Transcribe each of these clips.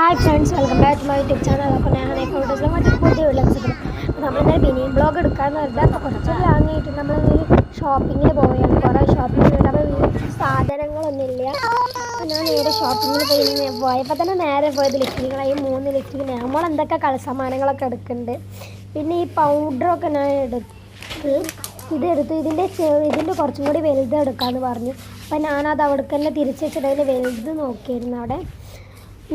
Hi friends, welcome back to my YouTube channel. അപ്പോൾ ഞാൻ ഫോട്ടോസിലും മറ്റു പുതിയ വിളിച്ചത് നമ്മളിങ്ങനെ മിനി ബ്ലോഗ് എടുക്കാമെന്ന് പറഞ്ഞാൽ അപ്പോൾ കുറച്ച് ലാങ്ങായിട്ട് നമ്മളൊരു ഷോപ്പിങ്ങിന് പോവുകയാണ്. കുറേ ഷോപ്പിങ്ങിനുണ്ട്. അപ്പോൾ സാധനങ്ങളൊന്നുമില്ല. അപ്പോൾ ഞാൻ നേരെ ഷോപ്പിങ്ങിന് പോയപ്പോൾ തന്നെ നേരെ പോയത് ലിഫ്റ്റികളായി 3 ലിഫ്റ്റിക്ക് നമ്മളെന്തൊക്കെ കളിസമാനങ്ങളൊക്കെ എടുക്കുന്നുണ്ട്. പിന്നെ ഈ പൗഡറൊക്കെ ഞാൻ ഇതെടുത്തു. ഇതിൻ്റെ കുറച്ചും കൂടി വലുത് എടുക്കാമെന്ന് പറഞ്ഞു. അപ്പോൾ ഞാനത് അവിടേക്ക് തന്നെ തിരിച്ച് വെച്ചിട്ട് അതിൽ വലുത് നോക്കിയിരുന്നു. അവിടെ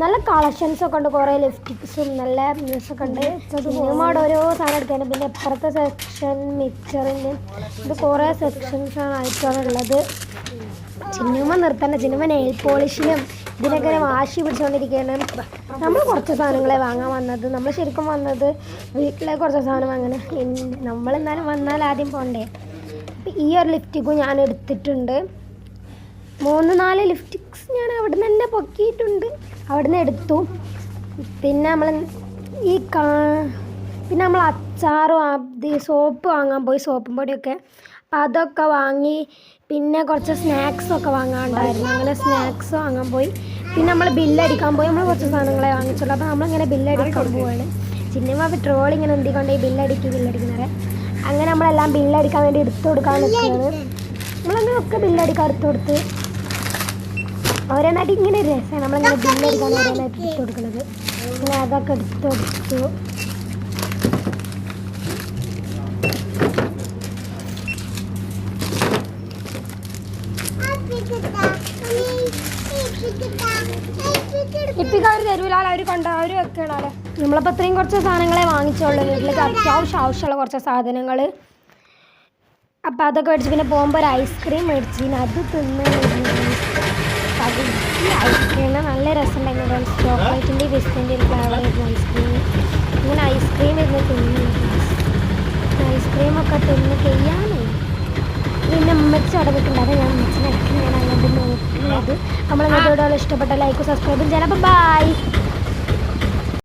നല്ല കളക്ഷൻസൊക്കെ ഉണ്ട്, കുറേ ലിപ്സ്റ്റിക്സും നല്ല മ്യൂസൊക്കെ ഉണ്ട്. സിനിമയുടെ ഓരോ സാധനം എടുക്കാനും പിന്നെ ഇപ്പുറത്തെ സെക്ഷൻ മിക്സറിന് ഇത് കുറേ സെക്ഷൻസാണ് ആയിട്ടാണ് ഉള്ളത്. ചിന്നുമ്മ നിർത്തണ്ട, ചിന്നുമ്മ നെയിൽ പോളിഷിനും ഇതിനൊക്കെ വാശി പിടിച്ചുകൊണ്ടിരിക്കുകയാണ്. നമ്മൾ കുറച്ച് സാധനങ്ങളെ വാങ്ങാൻ വന്നത്. നമ്മൾ ശരിക്കും വന്നത് വീട്ടിലെ കുറച്ച് സാധനം വാങ്ങാൻ. നമ്മളെന്നാലും വന്നാൽ ആദ്യം പോകണ്ടേ. അപ്പോൾ ഈ ഒരു ലിപ്സ്റ്റിക്കും ഞാൻ എടുത്തിട്ടുണ്ട്. 3-4 ലിപ്സ്റ്റിക്സ് ഞാൻ അവിടെ നിന്ന് തന്നെ പൊക്കിയിട്ടുണ്ട്, അവിടെ നിന്ന് എടുത്തു. പിന്നെ നമ്മൾ അച്ചാറും സോപ്പ് വാങ്ങാൻ പോയി, സോപ്പും പൊടിയൊക്കെ. അപ്പം അതൊക്കെ വാങ്ങി. പിന്നെ കുറച്ച് സ്നാക്സൊക്കെ വാങ്ങാനുണ്ടായിരുന്നു, അങ്ങനെ സ്നാക്സ് വാങ്ങാൻ പോയി. പിന്നെ നമ്മൾ ബില്ലടിക്കാൻ പോയി. നമ്മൾ കുറച്ച് സാധനങ്ങളെ വാങ്ങിച്ചുള്ളൂ. അപ്പോൾ നമ്മളിങ്ങനെ ബില്ലടിക്കാൻ പോവാണ്. ചിന്നമ്മ ട്രോളി ഇങ്ങനെ എന്തിക്കൊണ്ട് ഈ ബില്ലടിക്കുന്നവരെ അങ്ങനെ നമ്മളെല്ലാം ബില്ലടിക്കാൻ വേണ്ടി എടുത്തു കൊടുക്കാൻ നിൽക്കുകയാണ്. നമ്മളങ്ങനെ ഒക്കെ ബില്ലടിക്കാൻ എടുത്തു കൊടുത്ത് ഓരോന്നായിട്ട് ഇങ്ങനെ ഒരു രസമാണ്. നമ്മളിങ്ങനെ ബില്ലടിക്കാൻ ഓരോന്നായിട്ട് എടുത്തു കൊടുക്കുന്നത്. അങ്ങനെ അതൊക്കെ എടുത്തു. ഇപ്പം അവർ തരൂല, അവർ അവർ വെക്കണല്ലേ. നമ്മളപ്പോൾ ഇത്രയും കുറച്ച് സാധനങ്ങളെ വാങ്ങിച്ചോളൂ. വീട്ടിലേക്ക് ആവശ്യമുള്ള കുറച്ച് സാധനങ്ങൾ. അപ്പോൾ അതൊക്കെ മേടിച്ച് പിന്നെ പോകുമ്പോൾ ഒരു ഐസ്ക്രീം മേടിച്ചിന്. അത് തിന്ന് ഐസ്ക്രീം നല്ല രസമുണ്ടായിരുന്നു. ചോക്ലേറ്റിൻ്റെ ബിസ്ക്കറ്റിൻ്റെ ഒരു ഫ്ലേവറായിരുന്നു ഐസ്ക്രീം. ഇങ്ങനെ ഐസ്ക്രീം ഇരുന്ന് ഐസ്ക്രീമൊക്കെ തിന്ന് കഴിയാനേ. പിന്നെ ഉമ്മച്ചി അവിടെ നിൽക്കുന്നുണ്ട്. അത് ഞാൻ ഉമ്മച്ചിനെ ഞാൻ അങ്ങോട്ട് നോക്കുന്നത്. നമ്മളെ വീഡിയോകൾ ഇഷ്ടപ്പെട്ട ലൈക്ക് സബ്സ്ക്രൈബും ചെയ്യാം. അപ്പോൾ ബൈ.